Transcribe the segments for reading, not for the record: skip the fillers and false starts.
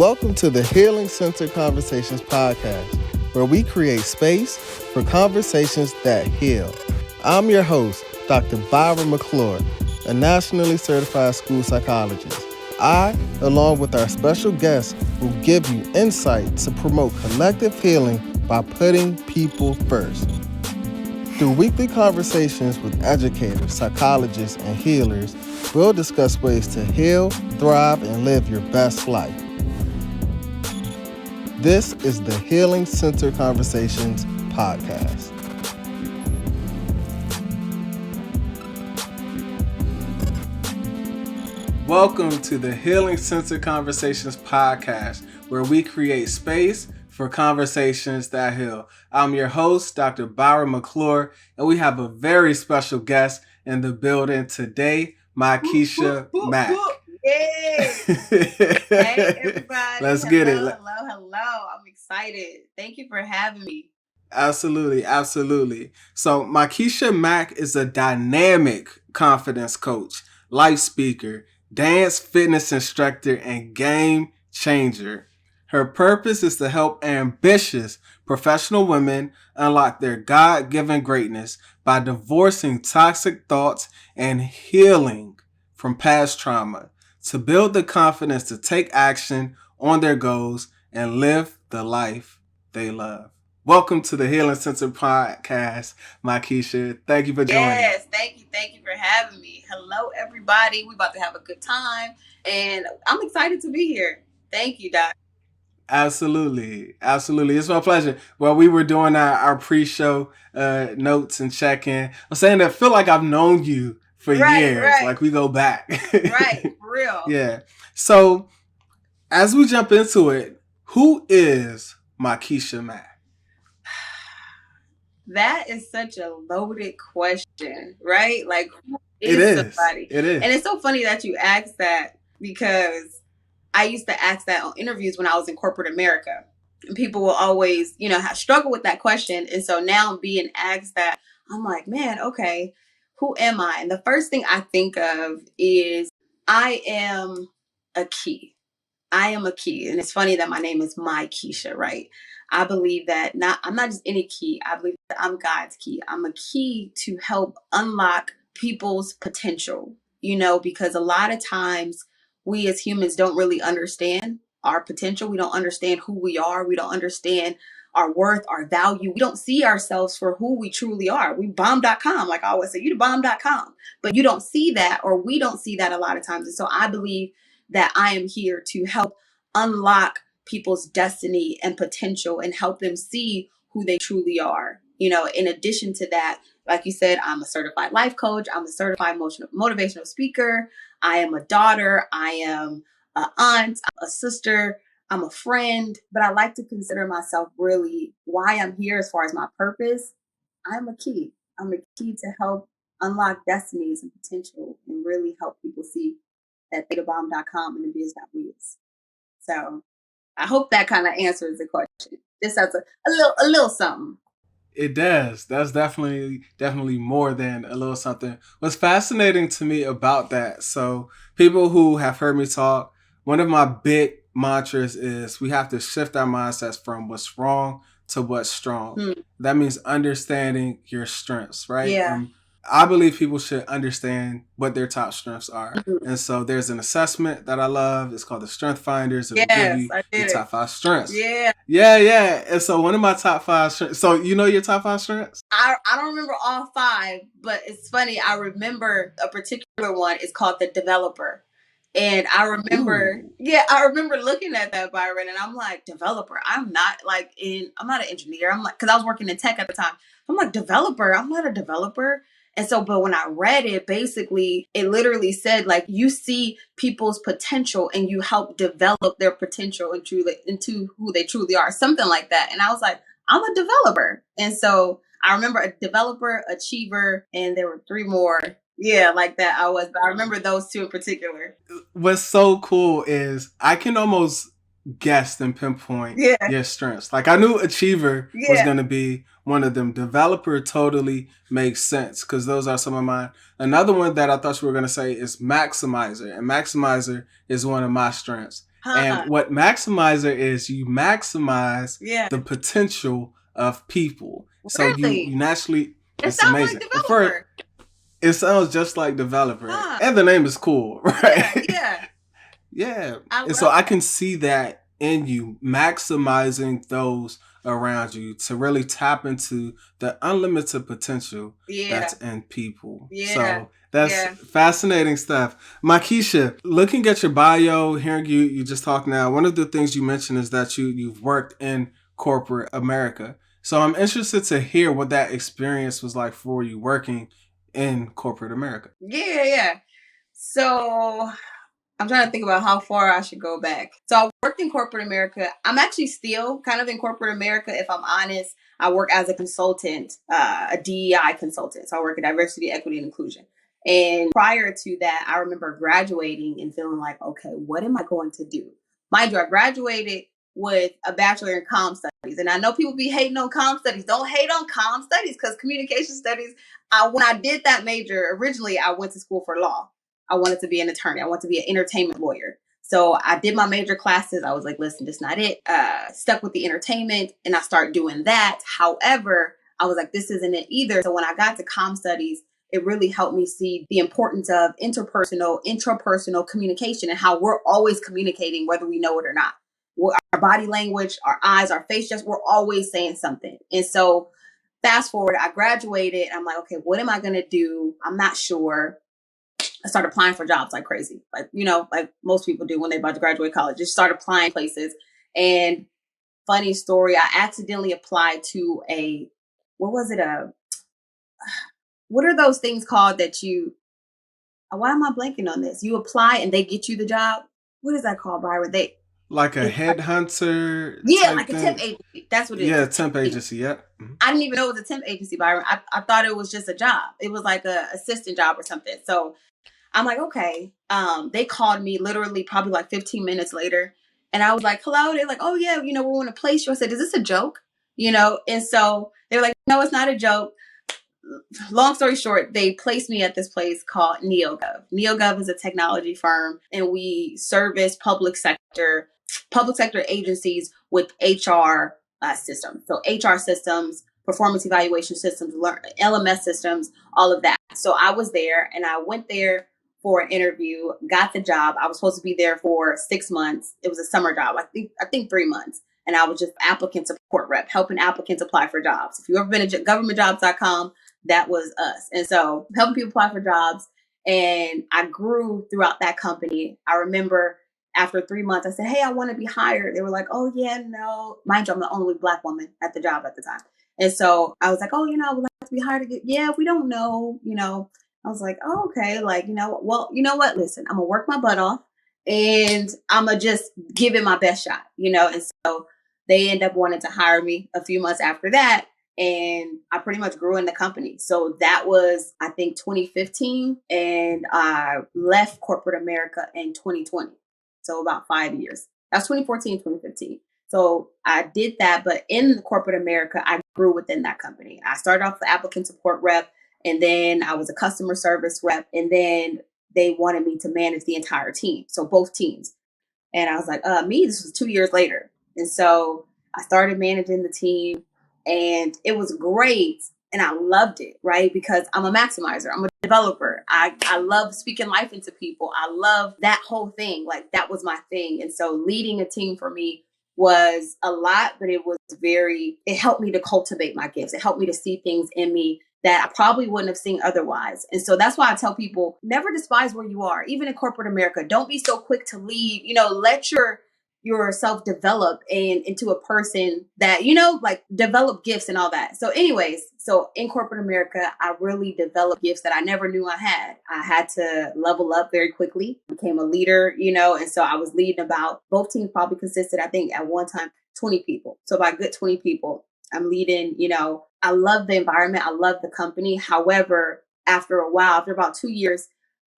Welcome to the Healing Centered Conversations podcast, where we create space for conversations that heal. I'm your host, Dr. Byron McClure, a nationally certified school psychologist. I, along with our special guests, will give you insight to promote collective healing by putting people first. Through weekly conversations with educators, psychologists, and healers, we'll discuss ways to heal, thrive, and live your best life. This is the Healing Center Conversations podcast. Welcome to the Healing Center Conversations podcast, where we create space for conversations that heal. I'm your host, Dr. Byron McClure, and we have a very special guest in the building today, Mykesha Mack. Yay! Hey, everybody. Let's get it. Hello. I'm excited. Thank you for having me. Absolutely. So Mykesha Mack is a dynamic confidence coach, life speaker, dance fitness instructor, and game changer. Her purpose is to help ambitious professional women unlock their God-given greatness by divorcing toxic thoughts and healing from past trauma, to build the confidence to take action on their goals and live the life they love. Welcome to the Healing Center podcast, Mykesha. Thank you for joining. Yes, thank you for having me. Hello, everybody. We're about to have a good time, and I'm excited to be here. Thank you, Doc. Absolutely. It's my pleasure. Well, we were doing our pre-show notes and check-in. I'm saying that I feel like I've known you for years. Right. Like we go back. Right, for real. Yeah. So as we jump into it, who is Mykesha Mack? That is such a loaded question, right? Like, who It is. somebody? It is. And it's so funny that you asked that, because I used to ask that on interviews when I was in corporate America. And people will always, struggle with that question. And so now being asked that, I'm like, man, okay, who am I? And the first thing I think of is I am a key. And it's funny that my name is Mykesha, right? I believe that I'm not just any key. I believe that I'm God's key. I'm a key to help unlock people's potential, because a lot of times we as humans don't really understand our potential. We don't understand who we are. We don't understand our worth, our value. We don't see ourselves for who we truly are. We bomb.com. Like I always say, you the bomb.com, but you don't see that, or we don't see that a lot of times. And so I believe that I am here to help unlock people's destiny and potential and help them see who they truly are. In addition to that, like you said, I'm a certified life coach. I'm a certified motivational speaker. I am a daughter. I am an aunt, I'm a sister. I'm a friend, but I like to consider myself really why I'm here as far as my purpose. I'm a key. I'm a key to help unlock destinies and potential and really help people see that thetabomb.com and the biz.biz. So I hope that kind of answers the question. Just as a little something. It does. That's definitely more than a little something. What's fascinating to me about that, so people who have heard me talk, one of my big mantras is we have to shift our mindsets from what's wrong to what's strong. That means understanding your strengths, right? Yeah. I believe people should understand what their top strengths are. And so there's an assessment that I love. It's called the Strength Finders. It will give you your top 5 strengths. Yeah. And so one of my top 5 strengths. So you know your top 5 strengths? I don't remember all 5, but it's funny. I remember a particular one. It's called the developer. And I remember, looking at that, Byron, and I'm like, developer. I'm not an engineer. I'm like, because I was working in tech at the time. I'm like, developer. I'm not a developer. And so, but when I read it, basically, it literally said, like, you see people's potential and you help develop their potential into who they truly are, something like that. And I was like, I'm a developer. And so I remember a developer, achiever, and there were 3 more. Yeah, like that but I remember those 2 in particular. What's so cool is I can almost guess and pinpoint your strengths. Like I knew achiever was going to be one of them. Developer totally makes sense because those are some of mine. Another one that I thought you were going to say is maximizer. And maximizer is one of my strengths. And Huh. what maximizer is, you maximize Yeah. the potential of people. So you Really? naturally, It it's sounds like amazing. At first, developer. it sounds just like developer, Huh. and the name is cool, Yeah. right? Yeah. Yeah. I And so love I that. can see that in you, maximizing those around you to really tap into the unlimited potential that's Yeah. in people. Yeah. So that's Yeah. fascinating stuff. Mykesha, looking at your bio, hearing you just talk now, one of the things you mentioned is that you've worked in corporate America. So I'm interested to hear what that experience was like for you working in corporate America. Yeah. Yeah. So I'm trying to think about how far I should go back. So I worked in corporate America. I'm actually still kind of in corporate America, if I'm honest. I work as a consultant, a DEI consultant. So I work in diversity, equity, and inclusion. And prior to that, I remember graduating and feeling like, okay, what am I going to do? Mind you, I graduated with a bachelor in comm studies. And I know people be hating on comm studies. Don't hate on comm studies because communication studies, when I did that major, originally I went to school for law. I wanted to be an attorney. I wanted to be an entertainment lawyer. So I did my major classes. I was like, listen, that's not it. Stuck with the entertainment and I started doing that. However, I was like, this isn't it either. So when I got to comm studies, it really helped me see the importance of intrapersonal communication and how we're always communicating, whether we know it or not. Our body language, our eyes, our face gestures, we're always saying something. And so fast forward, I graduated. I'm like, okay, what am I going to do? I'm not sure. I started applying for jobs like crazy, like most people do when they're about to graduate college. Just start applying places. And funny story, I accidentally applied to what was it? What are those things called that you? Why am I blanking on this? You apply and they get you the job. What is that called, Byron? Like a It's like, headhunter yeah, type like a temp thing. agency. That's what it Yeah, is. temp agency. Yep. Mhm. I didn't even know it was a temp agency, Byron. I thought it was just a job. It was like a assistant job or something. So I'm like, okay. They called me literally probably like 15 minutes later. And I was like, hello. They're like, oh, yeah, we want to place you. I said, is this a joke? And so they were like, no, it's not a joke. Long story short, they placed me at this place called NeoGov. NeoGov is a technology firm, and we service public sector agencies with HR systems. So HR systems, performance evaluation systems, LMS systems, all of that. So I was there, and I went there for an interview, got the job. I was supposed to be there for 6 months. It was a summer job. I think 3 months. And I was just applicant support rep, helping applicants apply for jobs. If you've ever been at governmentjobs.com, that was us. And so helping people apply for jobs. And I grew throughout that company. I remember after 3 months, I said, hey, I want to be hired. They were like, oh, yeah, no. Mind you, I'm the only Black woman at the job at the time. And so I was like, oh, I would like to be hired again. Yeah, we don't know. I was like, oh, okay. Like, well, you know what? Listen, I'm going to work my butt off and I'm going to just give it my best shot, And so they end up wanting to hire me a few months after that. And I pretty much grew in the company. So that was, I think, 2015. And I left corporate America in 2020. So about 5 years. That's 2014, 2015. So I did that. But in the corporate America, I grew within that company. I started off the applicant support rep. And then I was a customer service rep. And then they wanted me to manage the entire team. So both teams. And I was like, this was 2 years later. And so I started managing the team and it was great. And I loved it, right? Because I'm a maximizer. I'm a developer. I love speaking life into people. I love that whole thing. Like that was my thing. And so leading a team for me was a lot, but it helped me to cultivate my gifts. It helped me to see things in me that I probably wouldn't have seen otherwise. And so that's why I tell people, never despise where you are, even in corporate America. Don't be so quick to leave. Let yourself develop and into a person that, like develop gifts and all that. So anyways, in corporate America, I really developed gifts that I never knew I had. I had to level up very quickly, became a leader, and so I was leading about, both teams probably consisted, I think at one time, 20 people. So about a good 20 people. I'm leading, I love the environment. I love the company. However, after a while, after about 2 years,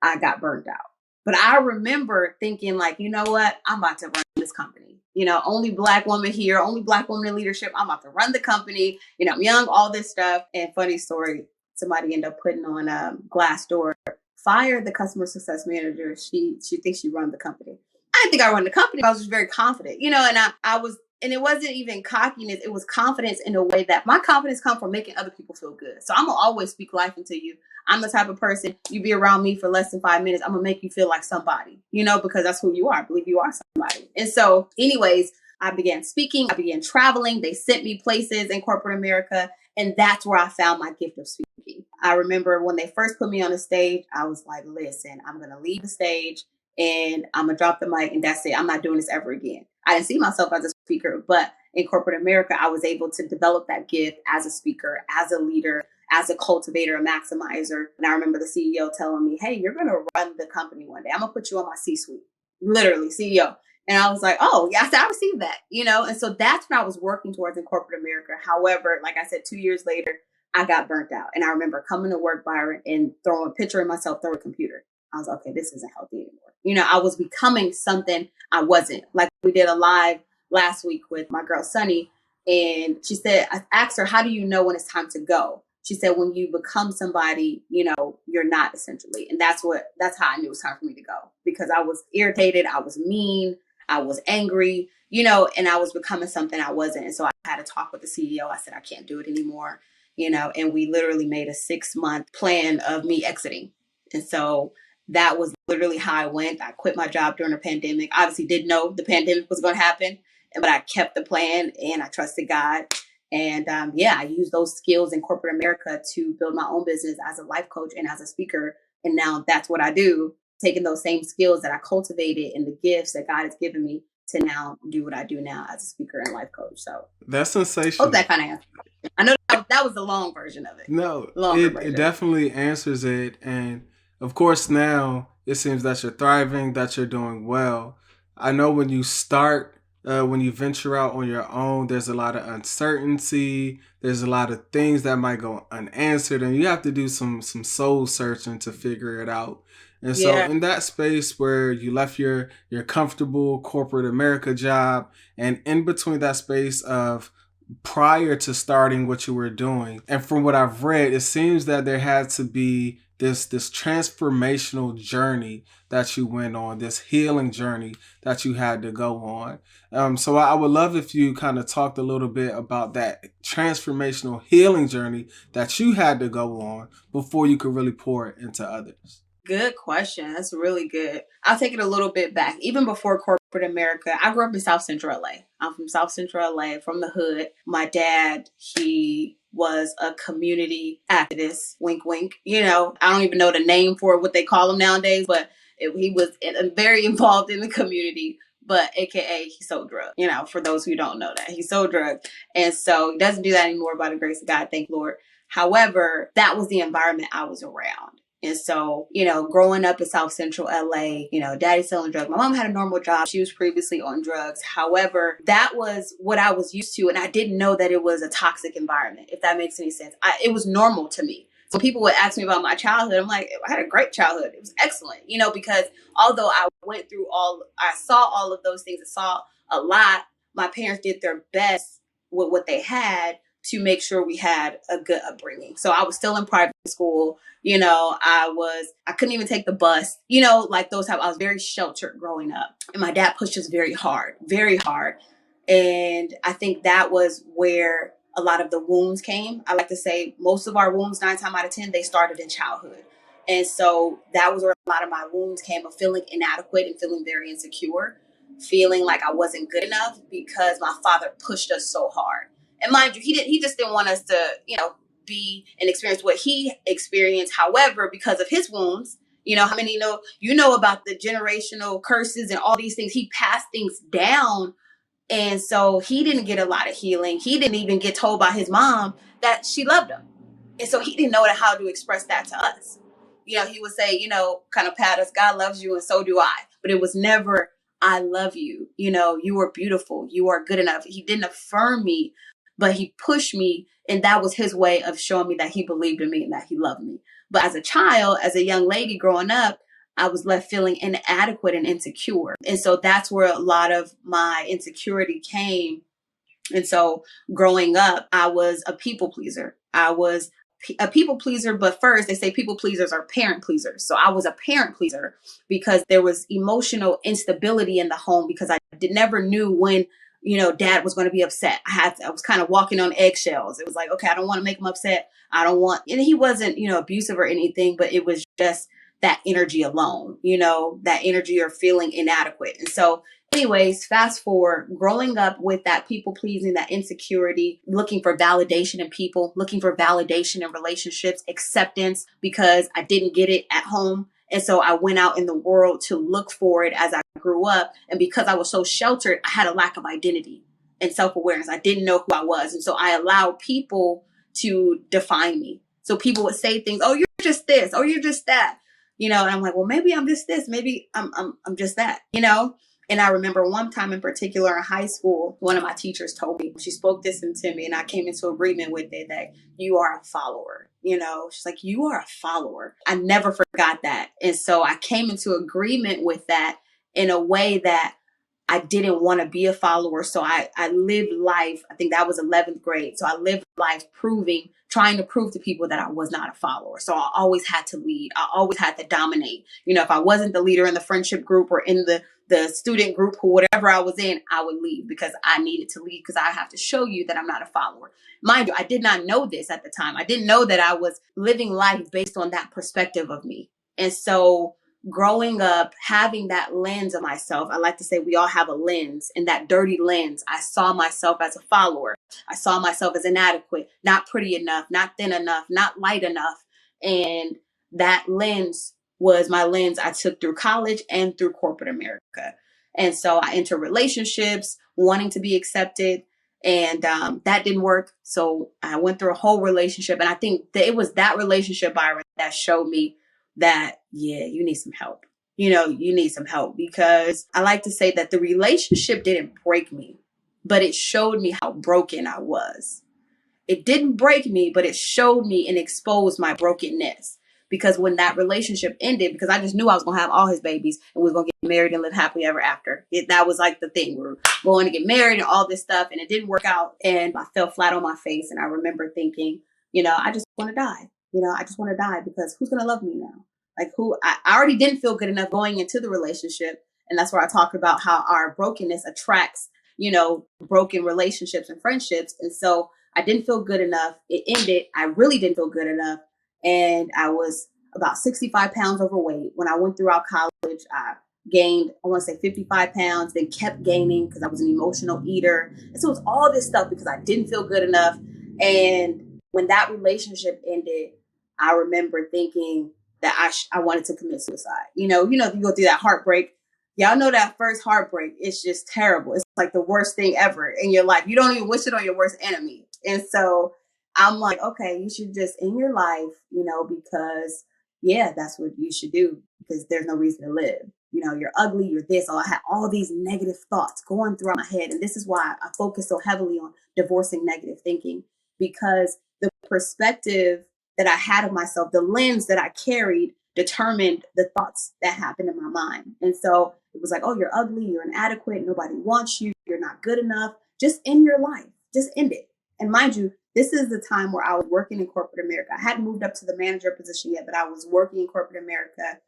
I got burned out. But I remember thinking like, you know what? I'm about to run this company. Only Black woman here, only Black woman in leadership. I'm about to run the company. I'm young, all this stuff. And funny story, somebody ended up putting on Glassdoor, fire the customer success manager. She thinks she runs the company. I didn't think I run the company. I was just very confident, and I was, and it wasn't even cockiness. It was confidence in a way that my confidence comes from making other people feel good. So I'm going to always speak life into you. I'm the type of person, you be around me for less than 5 minutes, I'm going to make you feel like somebody, because that's who you are. I believe you are somebody. And so anyways, I began speaking. I began traveling. They sent me places in corporate America. And that's where I found my gift of speaking. I remember when they first put me on the stage, I was like, listen, I'm going to leave the stage and I'm going to drop the mic and that's it. I'm not doing this ever again. I didn't see myself as a speaker, but in corporate America, I was able to develop that gift as a speaker, as a leader, as a cultivator, a maximizer. And I remember the CEO telling me, hey, you're going to run the company one day. I'm going to put you on my C-suite, literally CEO. And I was like, oh, yes, I received that, And so that's what I was working towards in corporate America. However, like I said, 2 years later, I got burnt out. And I remember coming to work, Byron, and throwing a picture of myself through a computer. I was like, okay, this isn't healthy anymore. I was becoming something I wasn't. Like we did a live last week with my girl, Sunny. And she said, I asked her, how do you know when it's time to go? She said, when you become somebody, you're not, essentially. And that's how I knew it was time for me to go, because I was irritated. I was mean. I was angry, and I was becoming something I wasn't. And so I had to talk with the CEO. I said, I can't do it anymore, and we literally made a 6-month plan of me exiting. And so that was literally how I went. I quit my job during the pandemic. Obviously didn't know the pandemic was going to happen, but I kept the plan and I trusted God. And I used those skills in corporate America to build my own business as a life coach and as a speaker. And now that's what I do, taking those same skills that I cultivated and the gifts that God has given me to now do what I do now as a speaker and life coach. So that's sensational. Hope that kind of answers. I know that was the long version of it. No, it definitely answers it. And of course, now it seems that you're thriving, that you're doing well. I know when you start, when you venture out on your own, there's a lot of uncertainty. There's a lot of things that might go unanswered, and you have to do some soul searching to figure it out. And so in that space where you left your comfortable corporate America job, and in between that space of prior to starting what you were doing, and from what I've read, it seems that there had to be this transformational journey that you went on, this healing journey that you had to go on. So I would love if you kind of talked a little bit about that transformational healing journey that you had to go on before you could really pour it into others. Good question. That's really good. I'll take it a little bit back. Even before corporate America, I grew up in South Central LA. I'm from South Central LA, from the hood. My dad, he was a community activist, wink, wink. I don't even know the name for what they call him nowadays, but he was very involved in the community. But AKA, he sold drugs. For those who don't know that, he sold drugs. And so he doesn't do that anymore by the grace of God, thank Lord. However, that was the environment I was around. And so, growing up in South Central LA, daddy selling drugs. My mom had a normal job. She was previously on drugs. However, that was what I was used to. And I didn't know that it was a toxic environment, if that makes any sense. It was normal to me. So people would ask me about my childhood. I'm like, I had a great childhood. It was excellent, because although I saw all of those things, I saw a lot, my parents did their best with what they had to make sure we had a good upbringing. So I was still in private school. I couldn't even take the bus, like those type. I was very sheltered growing up. And my dad pushed us very hard, very hard. And I think that was where a lot of the wounds came. I like to say most of our wounds, 9 times out of 10, they started in childhood. And so that was where a lot of my wounds came, of feeling inadequate and feeling very insecure, feeling like I wasn't good enough because my father pushed us so hard. And mind you, he just didn't want us to, be and experience what he experienced. However, because of his wounds, how many know about the generational curses and all these things, he passed things down. And so he didn't get a lot of healing. He didn't even get told by his mom that she loved him. And so he didn't know how to express that to us. He would say, kind of pat us, God loves you and so do I. But it was never, I love you. You are beautiful. You are good enough. He didn't affirm me, but he pushed me. And that was his way of showing me that he believed in me and that he loved me. But as a child, as a young lady growing up, I was left feeling inadequate and insecure. And so that's where a lot of my insecurity came. And so growing up, I was a people pleaser. I was a people pleaser, but first they say people pleasers are parent pleasers. So I was a parent pleaser because there was emotional instability in the home because I never knew when, dad was going to be upset. I was kind of walking on eggshells. It was like, okay, I don't want to make him upset. And he wasn't, abusive or anything, but it was just that energy alone, that energy or feeling inadequate. And so anyways, fast forward, growing up with that people pleasing, that insecurity, looking for validation in people, looking for validation in relationships, acceptance because I didn't get it at home. And so I went out in the world to look for it as I grew up. And because I was so sheltered, I had a lack of identity and self-awareness. I didn't know who I was. And so I allowed people to define me. So people would say things, oh, you're just this, oh, you're just that, and I'm like, well, maybe I'm just this, maybe I'm just that, And I remember one time in particular in high school, one of my teachers told me, she spoke this into me and I came into agreement with it, that you are a follower. She's like, you are a follower. I never forgot that. And so I came into agreement with that in a way that I didn't want to be a follower. So I lived life. I think that was 11th grade. So I lived life trying to prove to people that I was not a follower. So I always had to lead. I always had to dominate. If I wasn't the leader in the friendship group or in the student group or whatever I was in, I would leave because I needed to lead because I have to show you that I'm not a follower. Mind you, I did not know this at the time. I didn't know that I was living life based on that perspective of me. And so growing up, having that lens of myself, I like to say we all have a lens, and that dirty lens, I saw myself as a follower. I saw myself as inadequate, not pretty enough, not thin enough, not light enough. And that lens was my lens I took through college and through corporate America. And so I entered relationships, wanting to be accepted, and that didn't work. So I went through a whole relationship, and I think that it was that relationship, Byron, that showed me that, yeah, you need some help. You need some help, because I like to say that the relationship didn't break me, but it showed me how broken I was. It didn't break me, but it showed me and exposed my brokenness. Because when that relationship ended, because I just knew I was going to have all his babies and we were going to get married and live happily ever after. That was like the thing. We were going to get married and all this stuff, and it didn't work out. And I fell flat on my face. And I remember thinking, I just want to die. I just want to die, because who's going to love me now? Like I already didn't feel good enough going into the relationship. And that's where I talk about how our brokenness attracts, broken relationships and friendships. And so I didn't feel good enough. It ended. I really didn't feel good enough. And I was about 65 pounds overweight. When I went throughout college, I gained, I want to say 55 pounds, then kept gaining because I was an emotional eater. And so it was all this stuff because I didn't feel good enough. And when that relationship ended, I remember thinking that I wanted to commit suicide. You go through that heartbreak. Y'all know that first heartbreak. It's just terrible. It's like the worst thing ever in your life. You don't even wish it on your worst enemy. And so I'm like, okay, you should just end your life, because that's what you should do, because there's no reason to live. You're ugly, you're this. I had all these negative thoughts going through my head. And this is why I focus so heavily on divorcing negative thinking, because the perspective that I had of myself, the lens that I carried, determined the thoughts that happened in my mind. And so it was like, oh, you're ugly, you're inadequate, nobody wants you, you're not good enough. Just end your life. Just end it. And mind you, this is the time where I was working in corporate America. I hadn't moved up to the manager position yet, but I was working in corporate America.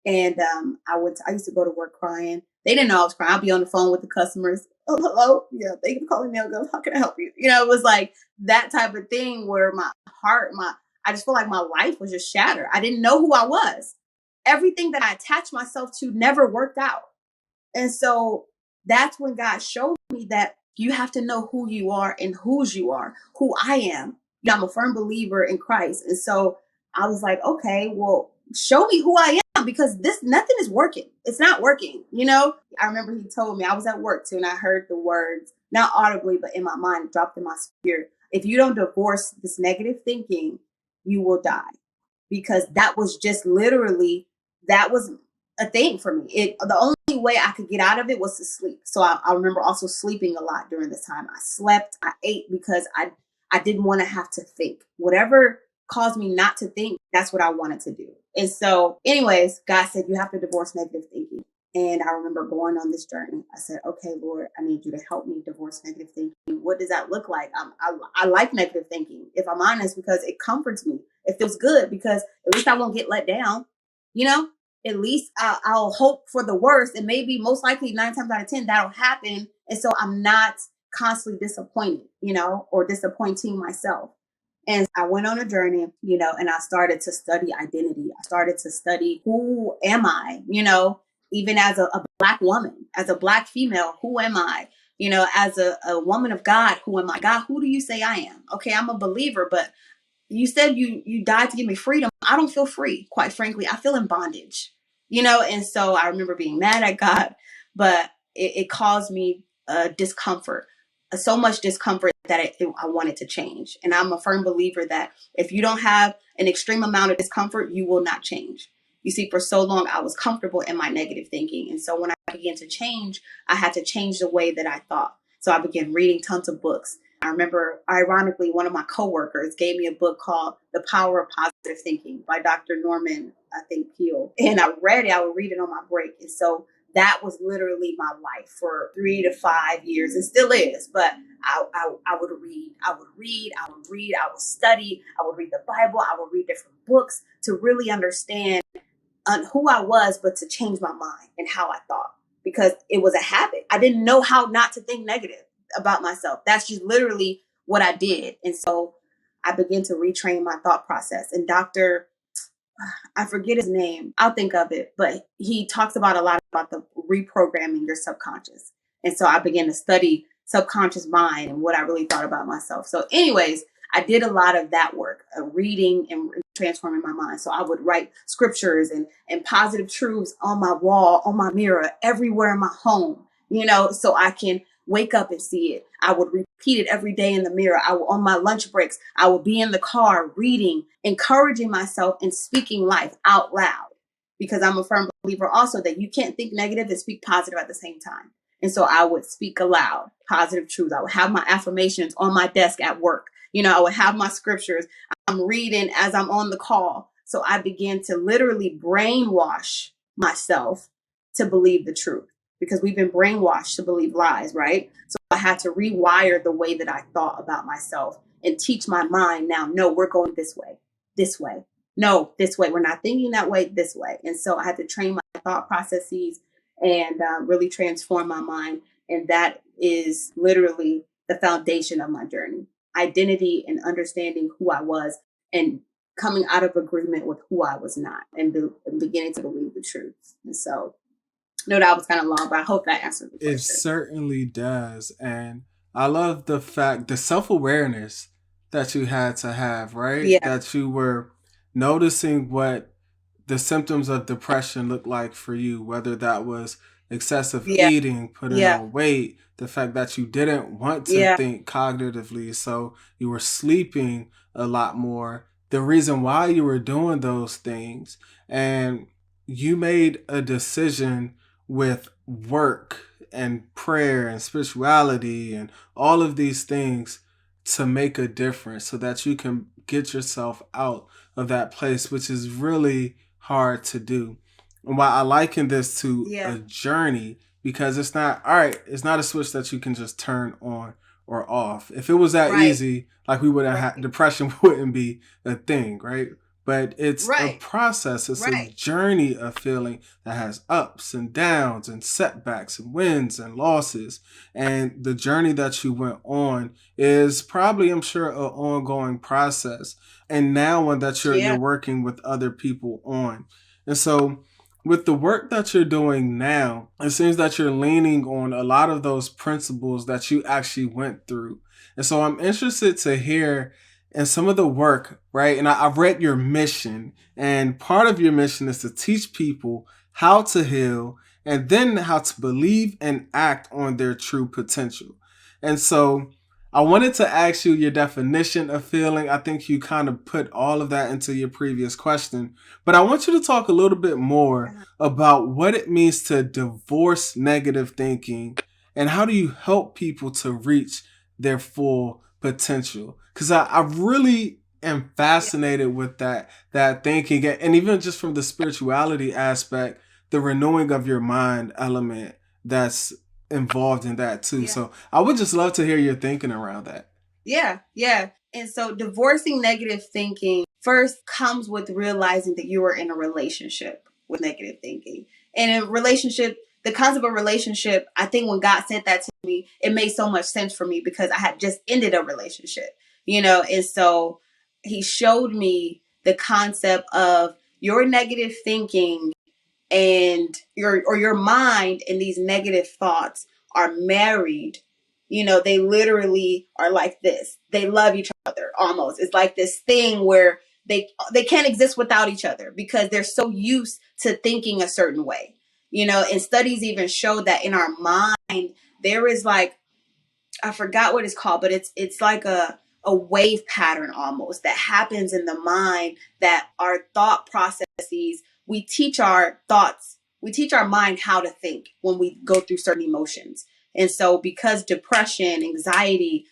And I used to go to work crying. They didn't know I was crying. I'd be on the phone with the customers. Oh, hello. Yeah, thank you for calling me. I'll go, how can I help you? It was like that type of thing where my heart, I just feel like my life was just shattered. I didn't know who I was. Everything that I attached myself to never worked out. And so that's when God showed me that you have to know who you are and whose you are, who I am. I'm a firm believer in Christ. And so I was like, okay, well, show me who I am, because nothing is working. It's not working. I remember he told me, I was at work too, and I heard the words, not audibly, but in my mind, dropped in my spirit. If you don't divorce this negative thinking, you will die. Because that was just literally, that was a thing for me. The only way I could get out of it was to sleep. So I remember also sleeping a lot during this time. I slept, I ate, because I didn't want to have to think. Whatever caused me not to think, that's what I wanted to do. And so anyways, God said, you have to divorce negative thinking. And I remember going on this journey. I said, okay, Lord, I need you to help me divorce negative thinking. What does that look like? I like negative thinking, if I'm honest, because it comforts me. It feels good because at least I won't get let down. You know, at least I'll hope for the worst, and maybe most likely 9 times out of 10 that'll happen, and so I'm not constantly disappointed, or disappointing myself. And I went on a journey, and I started to study identity. I started to study, who am I, even as a Black woman, as a Black female, who am I? As a woman of God, who am I? God, who do you say I am? Okay, I'm a believer, but you said you died to give me freedom. I don't feel free, quite frankly. I feel in bondage, and so I remember being mad at God, but it caused me discomfort, so much discomfort that I wanted to change. And I'm a firm believer that if you don't have an extreme amount of discomfort, you will not change. You see, for so long, I was comfortable in my negative thinking. And so when I began to change, I had to change the way that I thought. So I began reading tons of books. I remember, ironically, one of my coworkers gave me a book called The Power of Positive Thinking by Dr. Norman, I think, Peale. And I read it. I would read it on my break. And so that was literally my life for 3 to 5 years, and still is. But I would read, I would study, I would read the Bible, I would read different books to really understand who I was, but to change my mind and how I thought, because it was a habit. I didn't know how not to think negative about myself. That's just literally what I did. And so I began to retrain my thought process. And I forget his name, I'll think of it, but he talks about a lot about the reprogramming your subconscious. And so I began to study subconscious mind and what I really thought about myself. So anyways, I did a lot of that work, reading and transforming my mind. So I would write scriptures and positive truths on my wall, on my mirror, everywhere in my home, so I can wake up and see it. I would repeat it every day in the mirror. On my lunch breaks, I would be in the car reading, encouraging myself and speaking life out loud, because I'm a firm believer also that you can't think negative and speak positive at the same time. And so I would speak aloud positive truths. I would have my affirmations on my desk at work. I would have my scriptures. I'm reading as I'm on the call. So I began to literally brainwash myself to believe the truth, because we've been brainwashed to believe lies, right? So I had to rewire the way that I thought about myself and teach my mind, now, no, we're going this way. No, this way. We're not thinking that way, this way. And so I had to train my thought processes and really transform my mind. And that is literally the foundation of my journey. Identity and understanding who I was and coming out of agreement with who I was not, and beginning to believe the truth. And so, no, that was kind of long, but I hope that answered the It question. certainly does. And I love the self awareness that you had to have, right? Yeah, That you were noticing what the symptoms of depression look like for you, whether that was excessive yeah, eating, putting yeah, on weight, the fact that you didn't want to yeah, think cognitively, so you were sleeping a lot more, the reason why you were doing those things. And you made a decision with work and prayer and spirituality and all of these things to make a difference so that you can get yourself out of that place, which is really hard to do. And why I liken this to yeah. a journey, because it's not, all right, it's not a switch that you can just turn on or off. If it was that Right, easy, like we wouldn't have, right, depression wouldn't be a thing, right? But it's a right, process, it's a right. journey of feeling that has ups and downs and setbacks and wins and losses. And the journey that you went on is probably, I'm sure, an ongoing process, and now one that you're Yeah, working with other people on. And so with the work that you're doing now, it seems that you're leaning on a lot of those principles that you actually went through. And so I'm interested to hear in some of the work, right? And I've read your mission, and part of your mission is to teach people how to heal and then how to believe and act on their true potential. And so I wanted to ask you your definition of feeling. I think you kind of put all of that into your previous question, but I want you to talk a little bit more about what it means to divorce negative thinking and how do you help people to reach their full potential. Because I really am yeah, fascinated with that thinking, and even just from the spirituality aspect, the renewing of your mind element that's involved in that too. Yeah. So I would just love to hear your thinking around that. Yeah, yeah. And so divorcing negative thinking first comes with realizing that you are in a relationship with negative thinking. And in a relationship, the concept of relationship, I think when God said that to me, it made so much sense for me because I had just ended a relationship, and so he showed me the concept of your negative thinking and your mind and these negative thoughts are married. They literally are like this. They love each other almost. It's like this thing where they can't exist without each other because they're so used to thinking a certain way. And studies even show that in our mind there is like, I forgot what it's called, but it's like a wave pattern almost that happens in the mind, that our thought processes, we teach our mind how to think when we go through certain emotions. And so because depression, anxiety,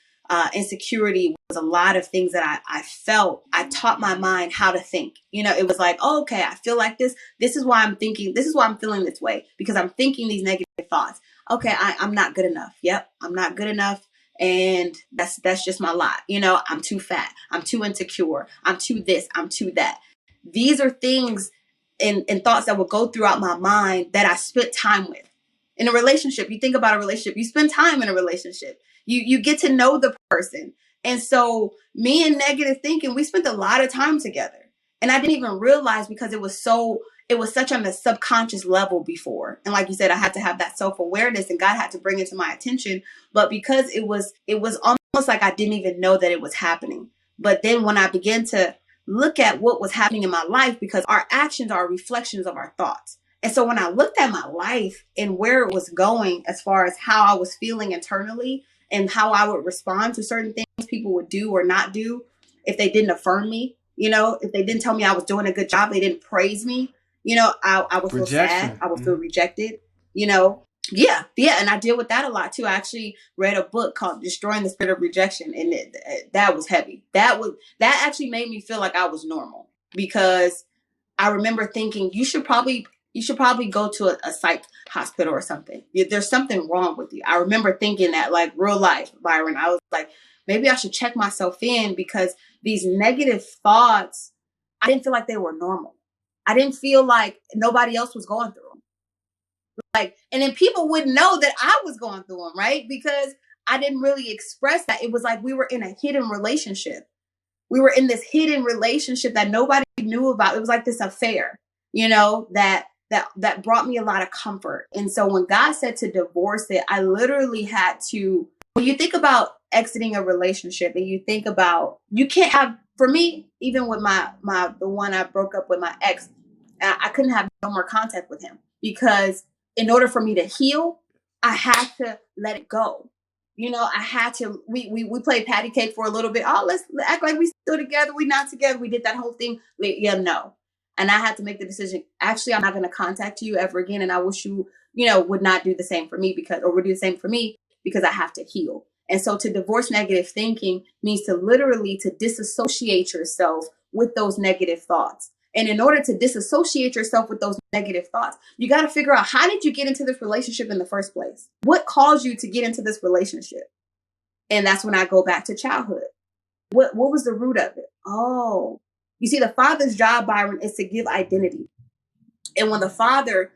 insecurity was a lot of things that I felt, I taught my mind how to think. It was like, oh, okay, I feel like this. This is why I'm thinking. This is why I'm feeling this way, because I'm thinking these negative thoughts. Okay, I'm not good enough. Yep, I'm not good enough. And that's just my lot. I'm too fat. I'm too insecure. I'm too this. I'm too that. These are things and thoughts that will go throughout my mind that I spent time with. In a relationship, you think about a relationship, you spend time in a relationship. You get to know the person. And so me and negative thinking, we spent a lot of time together. And I didn't even realize because it was such on the subconscious level before. And like you said, I had to have that self-awareness and God had to bring it to my attention. But because it was almost like I didn't even know that it was happening. But then when I began to look at what was happening in my life, because our actions are reflections of our thoughts. And so when I looked at my life and where it was going as far as how I was feeling internally and how I would respond to certain things people would do or not do if they didn't affirm me, if they didn't tell me I was doing a good job, they didn't praise me, I would feel sad. Rejection. I would feel rejected, you know. Yeah. And I deal with that a lot too. I actually read a book called Destroying the Spirit of Rejection, and that was heavy. That actually made me feel like I was normal, because I remember thinking you should probably go to a psych hospital or something. There's something wrong with you. I remember thinking that, like, real life, Byron. I was like, maybe I should check myself in, because these negative thoughts, I didn't feel like they were normal. I didn't feel like nobody else was going through them. Like, and then people wouldn't know that I was going through them, right? Because I didn't really express that. It was like we were in a hidden relationship. We were in this hidden relationship that nobody knew about. It was like this affair, that brought me a lot of comfort. And so when God said to divorce it, I literally had to, when you think about exiting a relationship and you think about, you can't have, for me, even with the one I broke up with, my ex, I couldn't have no more contact with him, because in order for me to heal, I had to let it go. I had to, we played patty cake for a little bit. Oh, let's act like we still together. We not together. We did that whole thing. Yeah, no. And I had to make the decision, actually, I'm not going to contact you ever again. And I wish you, would not do the same for me, would do the same for me, because I have to heal. And so to divorce negative thinking means to literally to disassociate yourself with those negative thoughts. And in order to disassociate yourself with those negative thoughts, you got to figure out, how did you get into this relationship in the first place? What caused you to get into this relationship? And that's when I go back to childhood. What was the root of it? Oh, you see, the father's job, Byron, is to give identity. And when the father,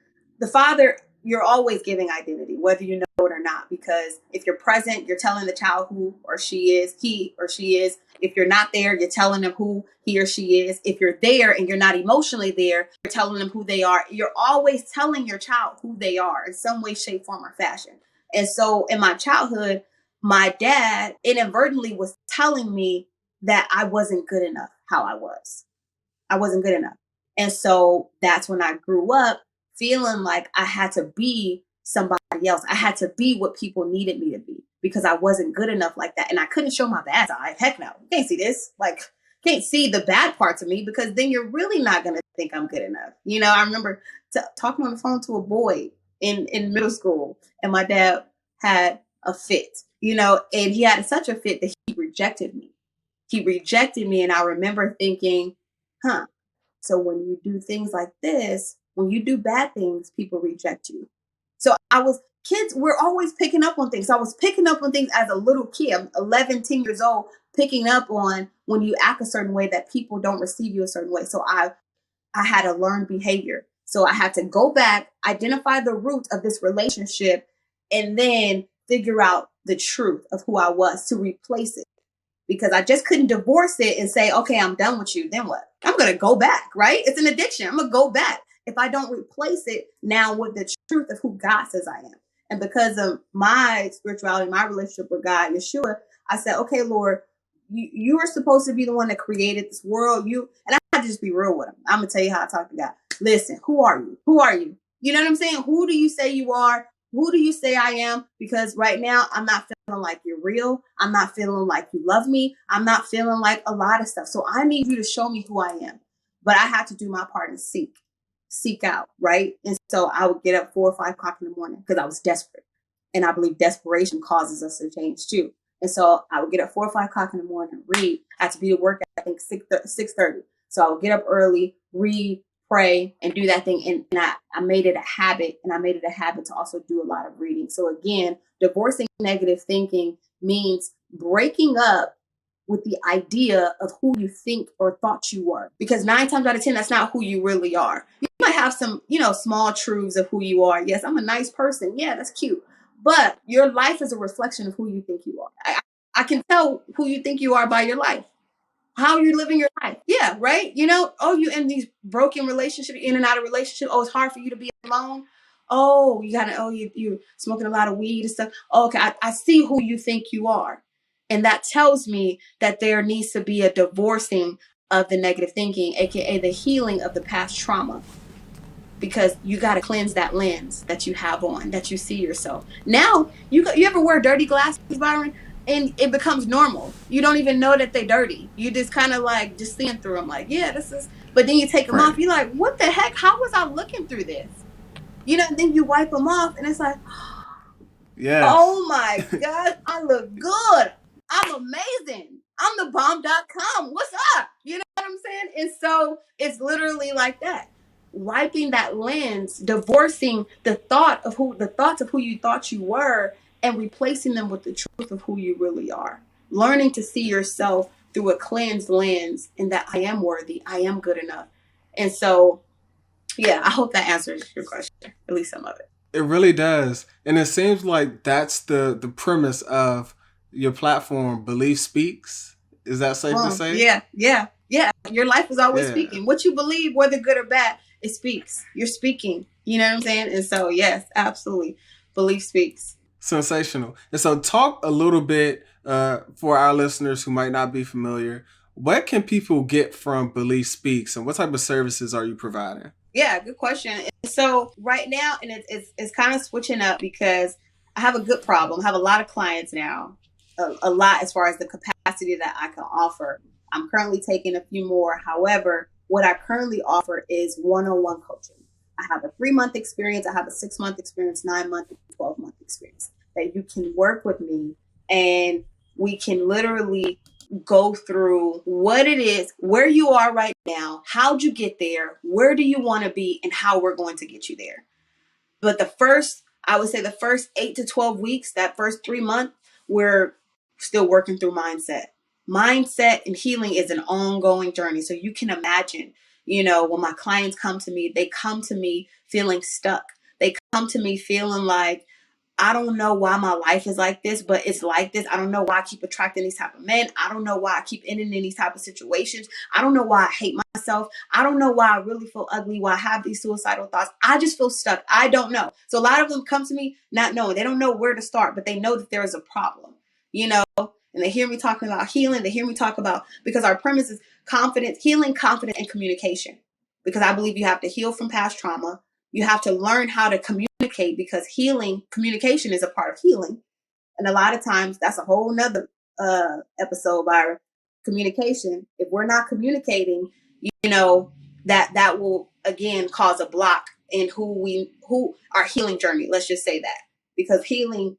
you're always giving identity, whether you know it or not, because if you're present, you're telling the child who or she is, he or she is. If you're not there, you're telling them who he or she is. If you're there and you're not emotionally there, you're telling them who they are. You're always telling your child who they are in some way, shape, form, or fashion. And so in my childhood, my dad inadvertently was telling me that I wasn't good enough how I was. I wasn't good enough. And so that's when I grew up feeling like I had to be somebody else. I had to be what people needed me to be, because I wasn't good enough like that. And I couldn't show my bad side. Heck no. You can't see this. Like, can't see the bad parts of me, because then you're really not going to think I'm good enough. I remember talking on the phone to a boy in middle school, and my dad had a fit, and he had such a fit that he rejected me. He rejected me. And I remember thinking, so when you do things like this, when you do bad things, people reject you. So kids, we're always picking up on things. So I was picking up on things as a little kid. I'm 11, 10 years old, picking up on when you act a certain way that people don't receive you a certain way. So I had to learn behavior. So I had to go back, identify the root of this relationship, and then figure out the truth of who I was to replace it. Because I just couldn't divorce it and say, okay, I'm done with you. Then what? I'm going to go back, right? It's an addiction. I'm going to go back. If I don't replace it now with the truth of who God says I am. And because of my spirituality, my relationship with God, Yeshua, I said, okay, Lord, you are supposed to be the one that created this world. And I just be real with him. I'm going to tell you how I talk to God. Listen, who are you? Who are you? You know what I'm saying? Who do you say you are? Who do you say I am? Because right now I'm not feeling like you're real. I'm not feeling like you love me. I'm not feeling like a lot of stuff. So I need you to show me who I am. But I had to do my part and seek out, right? And so I would get up 4 or 5 o'clock in the morning because I was desperate. And I believe desperation causes us to change too. And so I would get up 4 or 5 o'clock in the morning, read. I had to be at work at, I think, 6:30. So I would get up early, read, pray, and do that thing. And I made it a habit, and I made it a habit to also do a lot of reading. So again, divorcing negative thinking means breaking up with the idea of who you think or thought you were. Because 9 times out of 10, that's not who you really are. You might have some, small truths of who you are. Yes, I'm a nice person. Yeah, that's cute. But your life is a reflection of who you think you are. I can tell who you think you are by your life. How you're living your life. Yeah, right? You in these broken relationships, in and out of relationship. Oh, it's hard for you to be alone. Oh, you're smoking a lot of weed and stuff. Oh, okay, I see who you think you are. And that tells me that there needs to be a divorcing of the negative thinking, aka the healing of the past trauma. Because you got to cleanse that lens that you have on, that you see yourself. Now, you ever wear dirty glasses, Byron? And it becomes normal. You don't even know that they're dirty. You just kind of like just seeing through them, like, yeah, this is. But then you take them off. You're like, what the heck? How was I looking through this? And then you wipe them off, and it's like, yes. Oh my God, I look good. I'm amazing. I'm the bomb.com. What's up? You know what I'm saying? And so it's literally like that. Wiping that lens, divorcing the thoughts of who you thought you were, and replacing them with the truth of who you really are. Learning to see yourself through a cleansed lens, and that I am worthy, I am good enough. And so, yeah, I hope that answers your question, at least some of it. It really does. And it seems like that's the premise of your platform, Belief Speaks. Is that safe to say? Yeah. Your life is always speaking. What you believe, whether good or bad, it speaks. You're speaking. You know what I'm saying? And so, yes, absolutely. Belief speaks. Sensational. And so talk a little bit for our listeners who might not be familiar. What can people get from Belief Speaks, and what type of services are you providing? Yeah, good question. So right now, and it's kind of switching up because I have a good problem. I have a lot of clients now, a lot as far as the capacity that I can offer. I'm currently taking a few more. However, what I currently offer is one-on-one coaching. I have a 3-month experience. I have a 6-month experience, 9-month, and 12-month experience that you can work with me, and we can literally go through what it is, where you are right now, how'd you get there, where do you want to be, and how we're going to get you there. But I would say the first 8 to 12 weeks, that first 3 months, we're still working through mindset. Mindset and healing is an ongoing journey. So you can imagine, when my clients come to me, they come to me feeling stuck. They come to me feeling like, I don't know why my life is like this, but it's like this. I don't know why I keep attracting these type of men. I don't know why I keep ending in these type of situations. I don't know why I hate myself. I don't know why I really feel ugly, why I have these suicidal thoughts. I just feel stuck. I don't know. So a lot of them come to me not knowing. They don't know where to start, but they know that there is a problem, and they hear me talking about healing. They hear me talk about, because our premise is confidence, healing, confidence, and communication. Because I believe you have to heal from past trauma. You have to learn how to communicate, because communication is a part of healing. And a lot of times that's a whole nother episode, Byron. Communication. If we're not communicating, that will again cause a block in who our healing journey. Let's just say that, because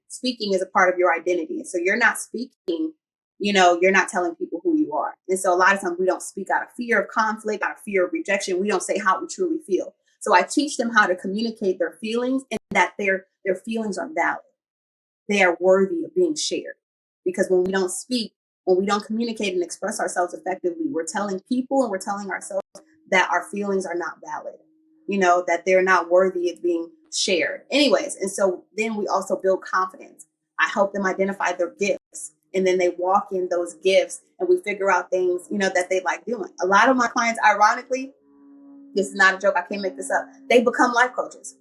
speaking is a part of your identity. And so you're not speaking, you're not telling people who you are. And so a lot of times we don't speak out of fear of conflict, out of fear of rejection. We don't say how we truly feel. So I teach them how to communicate their feelings and that their feelings are valid. They are worthy of being shared. Because when we don't speak, when we don't communicate and express ourselves effectively, we're telling people and we're telling ourselves that our feelings are not valid, that they're not worthy of being shared. Anyways, and so then we also build confidence. I help them identify their gifts, and then they walk in those gifts and we figure out things, that they like doing. A lot of my clients, ironically, this is not a joke, I can't make this up, they become life coaches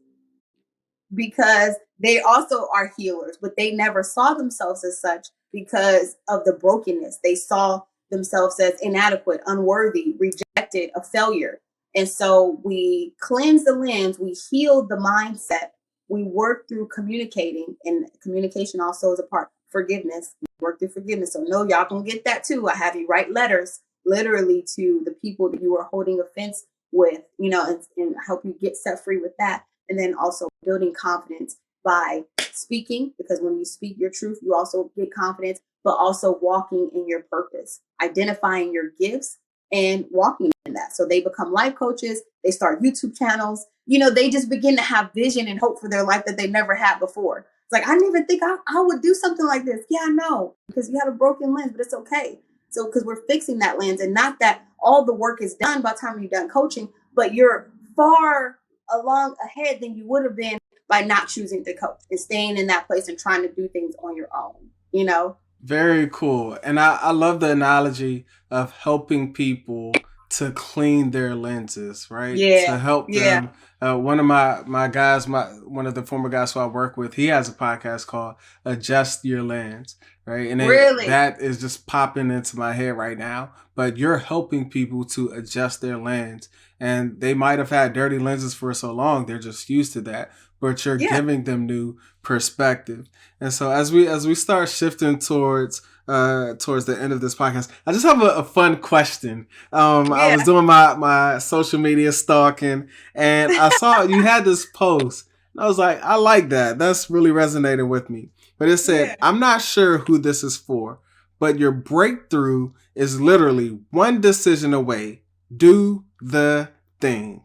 because they also are healers, but they never saw themselves as such because of the brokenness. They saw themselves as inadequate, unworthy, rejected, a failure. And so we cleanse the lens, we heal the mindset, we work through communicating, and communication also is a part. Forgiveness, we work through forgiveness. So no, y'all gonna get that too. I have you write letters literally to the people that you are holding offense with, and help you get set free with that. And then also building confidence by speaking, because when you speak your truth, you also get confidence, but also walking in your purpose, identifying your gifts and walking in that. So they become life coaches. They start YouTube channels. They just begin to have vision and hope for their life that they never had before. It's like, I didn't even think I would do something like this. Yeah, I know, because you have a broken lens, but it's okay. So because we're fixing that lens, and not that all the work is done by the time you're done coaching, but you're far along ahead than you would have been by not choosing to coach and staying in that place and trying to do things on your own. Very cool. And I love the analogy of helping people to clean their lenses, right? To Yeah. help Yeah. them. One of my guys, one of the former guys who I work with, he has a podcast called Adjust Your Lens, right? And Really? that is just popping into my head right now. But you're helping people to adjust their lens. And they might have had dirty lenses for so long, they're just used to that. But you're Yeah. giving them new perspective. And so as we start shifting towards the end of this podcast, I just have a fun question. I was doing my social media stalking, and I saw you had this post. And I was like, I like that. That's really resonating with me. But it said, I'm not sure who this is for, but your breakthrough is literally one decision away. Do the thing.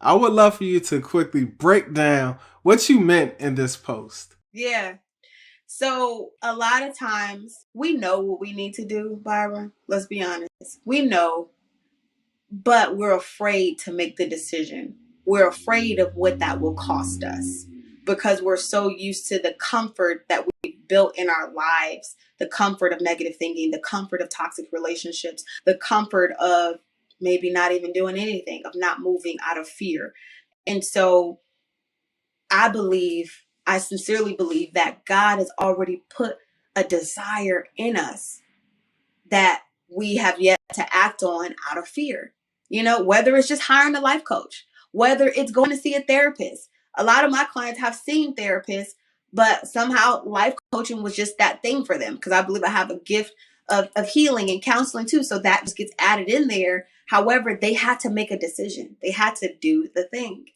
I would love for you to quickly break down what you meant in this post. Yeah. So a lot of times we know what we need to do, Byron. Let's be honest. We know, but we're afraid to make the decision. We're afraid of what that will cost us because we're so used to the comfort that we built in our lives, the comfort of negative thinking, the comfort of toxic relationships, the comfort of maybe not even doing anything, of not moving out of fear. And so I sincerely believe that God has already put a desire in us that we have yet to act on out of fear. Whether it's just hiring a life coach, whether it's going to see a therapist. A lot of my clients have seen therapists, but somehow life coaching was just that thing for them, because I believe I have a gift of healing and counseling too. So that just gets added in there. However, they had to make a decision. They had to do the thing.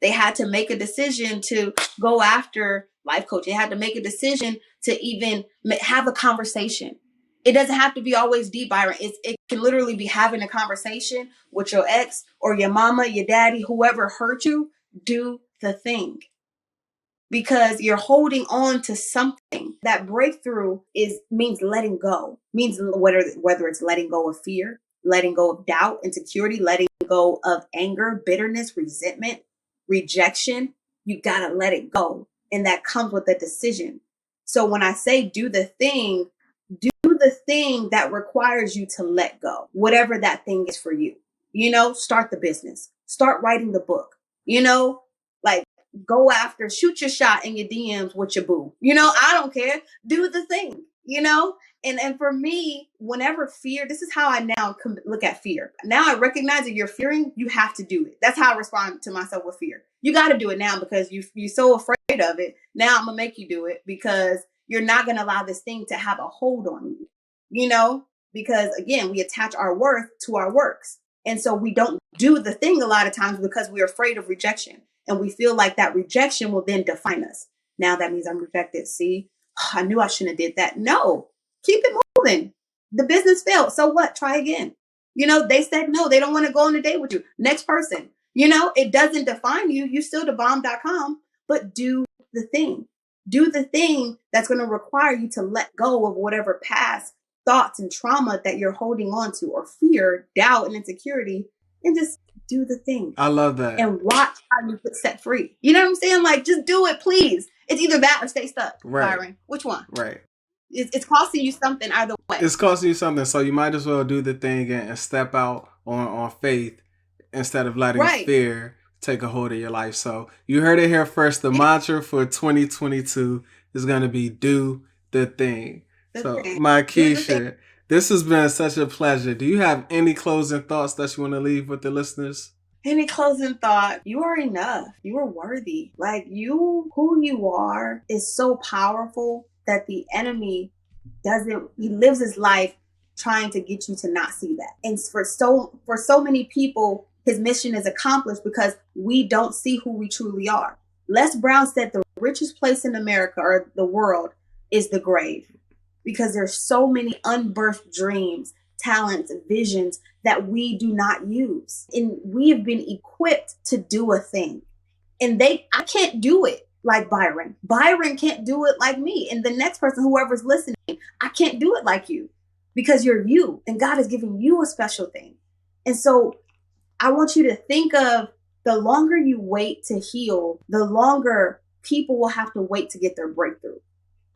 They had to make a decision to go after life coaching. They had to make a decision to even have a conversation. It doesn't have to be always deep, Byron. It can literally be having a conversation with your ex or your mama, your daddy, whoever hurt you. Do the thing. Because you're holding on to something. That breakthrough means letting go. Means whether it's letting go of fear, letting go of doubt, insecurity, letting go of anger, bitterness, resentment, rejection. You gotta let it go. And that comes with a decision. So when I say do the thing that requires you to let go, whatever that thing is for you. Start the business, start writing the book, like go after, shoot your shot in your DMs with your boo. I don't care. Do the thing, and for me, whenever fear, this is how I now look at fear. Now I recognize that you're fearing, you have to do it. That's how I respond to myself with fear. You got to do it now because you're so afraid of it. Now I'm going to make you do it because you're not going to allow this thing to have a hold on you, because again, we attach our worth to our works. And so we don't do the thing a lot of times because we're afraid of rejection. And we feel like that rejection will then define us. Now that means I'm rejected. See, I knew I shouldn't have did that. No, keep it moving. The business failed. So what? Try again. They said no, they don't want to go on a date with you. Next person. It doesn't define you. You still thebomb.com, but do the thing. Do the thing that's going to require you to let go of whatever past thoughts and trauma that you're holding on to, or fear, doubt, and insecurity, and just do the thing. I love that. And watch how you get set free. You know what I'm saying? Like, just do it, please. It's either that or stay stuck, right. Byron. Which one? Right. It's costing you something either way. It's costing you something, so you might as well do the thing and step out on faith instead of letting fear take a hold of your life. So you heard it here first. The mantra for 2022 is going to be do the thing. So Mykesha, this has been such a pleasure. Do you have any closing thoughts that you want to leave with the listeners? Any closing thought? You are enough. You are worthy. Like, who you are is so powerful that the enemy he lives his life trying to get you to not see that. And for so many people, his mission is accomplished because we don't see who we truly are. Les Brown said the richest place in America or the world is the grave, because there's so many unbirthed dreams, talents, visions that we do not use. And we have been equipped to do a thing. And I can't do it like Byron. Byron can't do it like me. And the next person, whoever's listening, I can't do it like you, because you're you and God has given you a special thing. And so I want you to think of, the longer you wait to heal, the longer people will have to wait to get their breakthrough.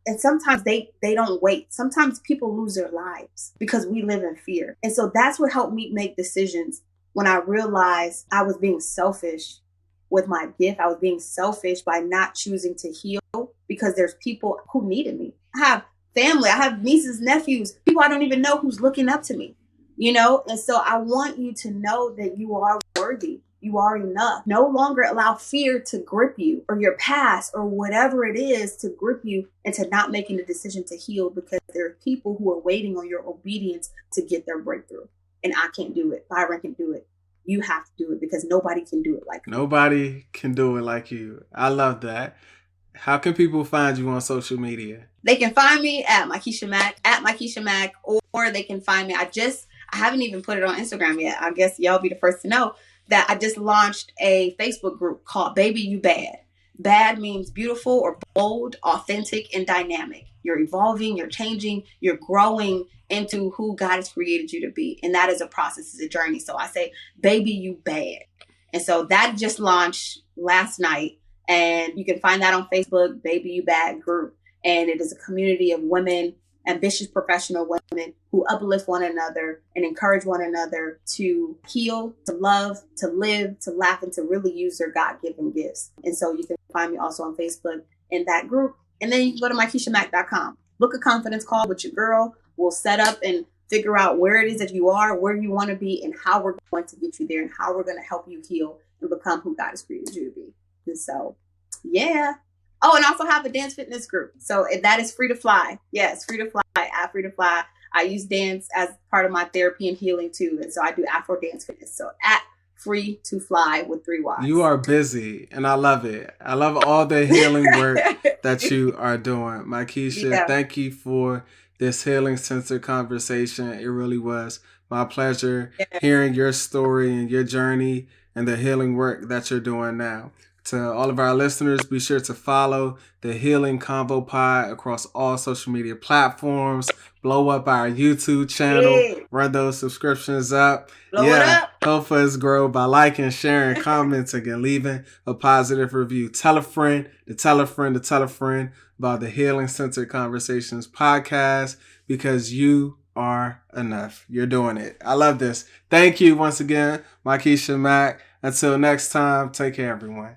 And sometimes they don't wait. Sometimes people lose their lives because we live in fear. And so that's what helped me make decisions when I realized I was being selfish with my gift. I was being selfish by not choosing to heal, because there's people who needed me. I have family, I have nieces, nephews, people I don't even know who's looking up to me, And so I want you to know that you are worthy. You are enough. No longer allow fear to grip you, or your past, or whatever it is to grip you into not making the decision to heal, because there are people who are waiting on your obedience to get their breakthrough. And I can't do it. Byron can do it. You have to do it, because nobody can do it like you. Nobody can do it like you. I love that. How can people find you on social media? They can find me at Mykesha Mack, or they can find me. I haven't even put it on Instagram yet. I guess y'all be the first to know that I just launched a Facebook group called Baby You Bad. Bad means beautiful or bold, authentic, and dynamic. You're evolving, you're changing, you're growing into who God has created you to be. And that is a process, it's a journey. So I say, Baby You Bad. And so that just launched last night. And you can find that on Facebook, Baby You Bad group. And it is a community of women, ambitious professional women, who uplift one another and encourage one another to heal, to love, to live, to laugh, and to really use their God-given gifts. And so you can find me also on Facebook in that group. And then you can go to Mykeshamack.com. Book a confidence call with your girl. We'll set up and figure out where it is that you are, where you want to be, and how we're going to get you there, and how we're going to help you heal and become who God has created you to be. And so, yeah. Oh, and I also have a dance fitness group. So that is Free to Fly. Yes, Free to Fly, at Free to Fly. I use dance as part of my therapy and healing too. And so I do Afro dance fitness. So at Free to Fly with 3 Ys. You are busy, and I love it. I love all the healing work that you are doing. Mykesha, thank you for this healing centered conversation. It really was my pleasure hearing your story and your journey and the healing work that you're doing now. To all of our listeners, be sure to follow the Healing Convo Pod across all social media platforms. Blow up our YouTube channel. Run those subscriptions up. Blow it up. Help us grow by liking, sharing, commenting, and leaving a positive review. Tell a friend to tell a friend to tell a friend about the Healing Centered Conversations podcast, because you are enough. You're doing it. I love this. Thank you once again, Mykesha Mack. Until next time, take care, everyone.